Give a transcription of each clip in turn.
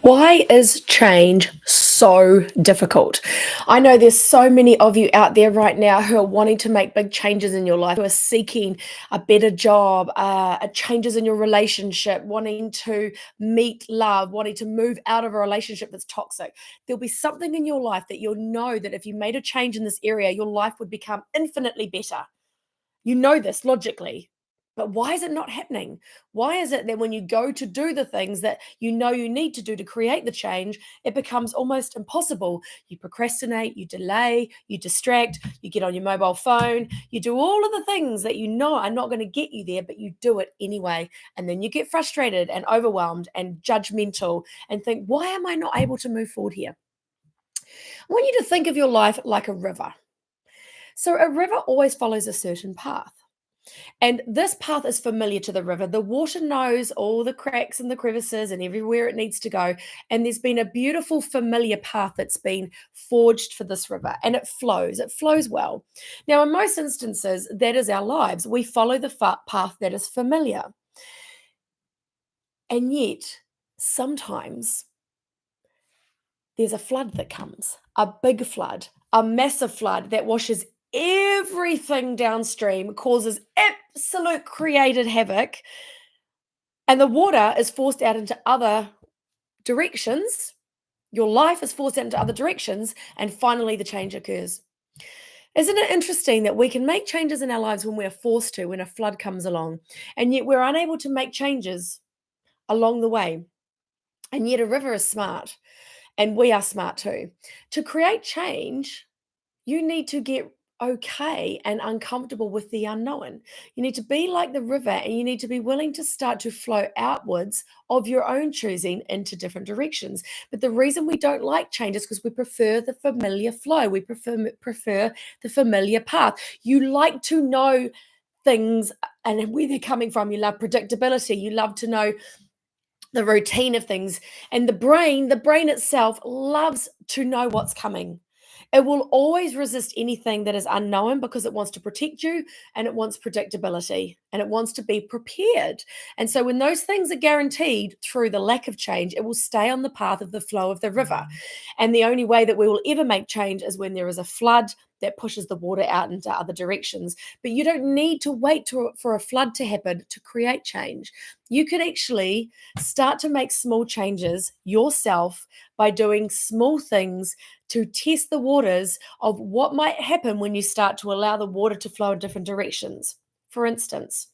Why is change so difficult? I know there's so many of you out there right now who are wanting to make big changes in your life, who are seeking a better job, changes in your relationship, wanting to meet love, wanting to move out of a relationship that's toxic. There'll be something in your life that you'll know that if you made a change in this area, your life would become infinitely better. You know this logically. But why is it not happening? Why is it that when you go to do the things that you know you need to do to create the change, it becomes almost impossible? You procrastinate, you delay, you distract, you get on your mobile phone, you do all of the things that you know are not going to get you there, but you do it anyway. And then you get frustrated and overwhelmed and judgmental and think, why am I not able to move forward here? I want you to think of your life like a river. So, a river always follows a certain path. And this path is familiar to the river. The water knows all the cracks and the crevices and everywhere it needs to go. And there's been a beautiful, familiar path that's been forged for this river, and it flows. It flows well. Now, in most instances, that is our lives. We follow the path that is familiar. And yet, sometimes there's a flood that comes, a big flood, a massive flood that washes everything downstream, causes absolute created havoc, and the water is forced out into other directions. Your life is forced out into other directions, and finally the change occurs. Isn't it interesting that we can make changes in our lives when we're forced to, when a flood comes along, and yet we're unable to make changes along the way? And yet a river is smart, and we are smart too. To create change, you need to get okay and uncomfortable with the unknown. You need to be like the river, and you need to be willing to start to flow outwards of your own choosing into different directions. But the reason we don't like change is because we prefer the familiar flow. We prefer the familiar path. You like to know things and where they're coming from. You love predictability. You love to know the routine of things. And the brain itself loves to know what's coming. It will always resist anything that is unknown because it wants to protect you, and it wants predictability, and it wants to be prepared. And so when those things are guaranteed through the lack of change, it will stay on the path of the flow of the river. And the only way that we will ever make change is when there is a flood that pushes the water out into other directions. But you don't need to wait for a flood to happen to create change. You can actually start to make small changes yourself by doing small things to test the waters of what might happen when you start to allow the water to flow in different directions. For instance,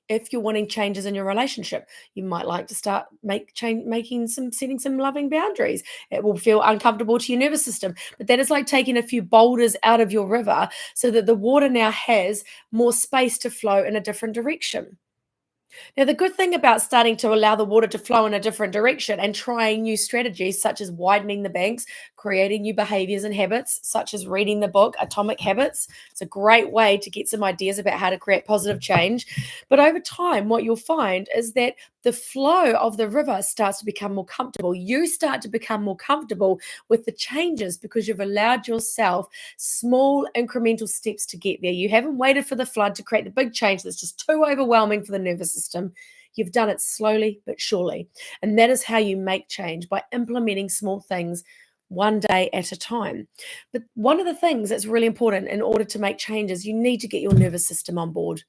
if you're wanting changes in your relationship, you might like to start making some setting some loving boundaries. It will feel uncomfortable to your nervous system, but that is like taking a few boulders out of your river so that the water now has more space to flow in a different direction. Now, the good thing about starting to allow the water to flow in a different direction and trying new strategies, such as widening the banks, creating new behaviors and habits, such as reading the book Atomic Habits, it's a great way to get some ideas about how to create positive change. But over time, what you'll find is that the flow of the river starts to become more comfortable. You start to become more comfortable with the changes because you've allowed yourself small incremental steps to get there. You haven't waited for the flood to create the big change that's just too overwhelming for the nervous system. You've done it slowly but surely. And that is how you make change, by implementing small things one day at a time. But one of the things that's really important in order to make changes, you need to get your nervous system on board.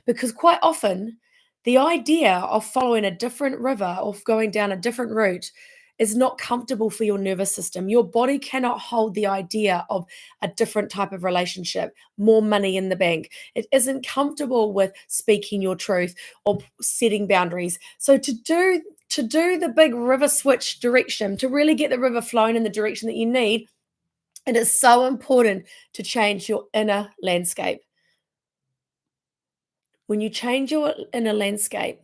Because quite often, the idea of following a different river or going down a different route is not comfortable for your nervous system. Your body cannot hold the idea of a different type of relationship, more money in the bank. It isn't comfortable with speaking your truth or setting boundaries. So to do the big river switch direction, to really get the river flowing in the direction that you need, it is so important to change your inner landscape. When you change your inner landscape,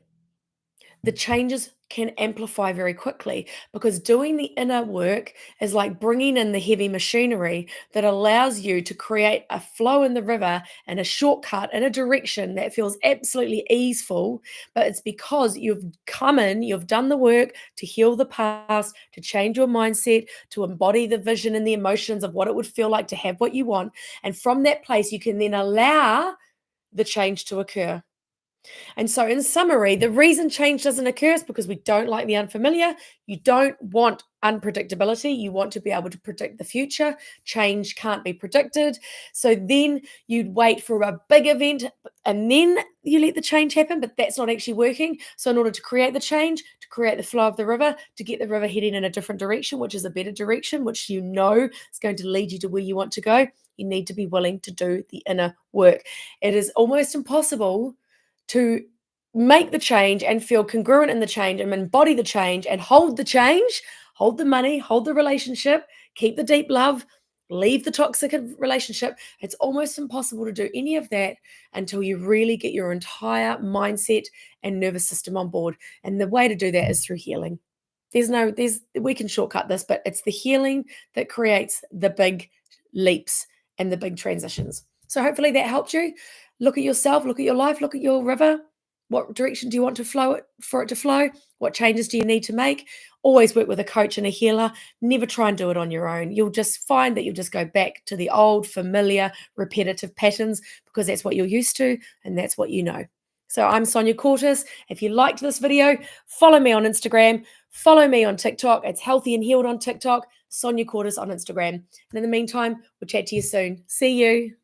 the changes can amplify very quickly, because doing the inner work is like bringing in the heavy machinery that allows you to create a flow in the river and a shortcut in a direction that feels absolutely easeful. But it's because you've come in, you've done the work to heal the past, to change your mindset, to embody the vision and the emotions of what it would feel like to have what you want. And from that place, you can then allow the change to occur. And so, in summary, the reason change doesn't occur is because we don't like the unfamiliar. You don't want unpredictability. You want to be able to predict the future. Change can't be predicted. So, then you'd wait for a big event and then you let the change happen, but that's not actually working. So, in order to create the change, to create the flow of the river, to get the river heading in a different direction, which is a better direction, which you know is going to lead you to where you want to go, you need to be willing to do the inner work. It is almost impossible to make the change and feel congruent in the change and embody the change and hold the change, hold the money, hold the relationship, keep the deep love, leave the toxic relationship. It's almost impossible to do any of that until you really get your entire mindset and nervous system on board. And the way to do that is through healing. We can shortcut this, but it's the healing that creates the big leaps and the big transitions. So hopefully that helped you. Look at yourself, look at your life, look at your river. What direction do you want to flow it for it to flow? What changes do you need to make? Always work with a coach and a healer. Never try and do it on your own. You'll just find that you'll just go back to the old, familiar, repetitive patterns because that's what you're used to and that's what you know. So I'm Sonia Cortis. If you liked this video, follow me on Instagram, follow me on TikTok. It's Healthy and Healed on TikTok, Sonia Cortis on Instagram. And in the meantime, we'll chat to you soon. See you.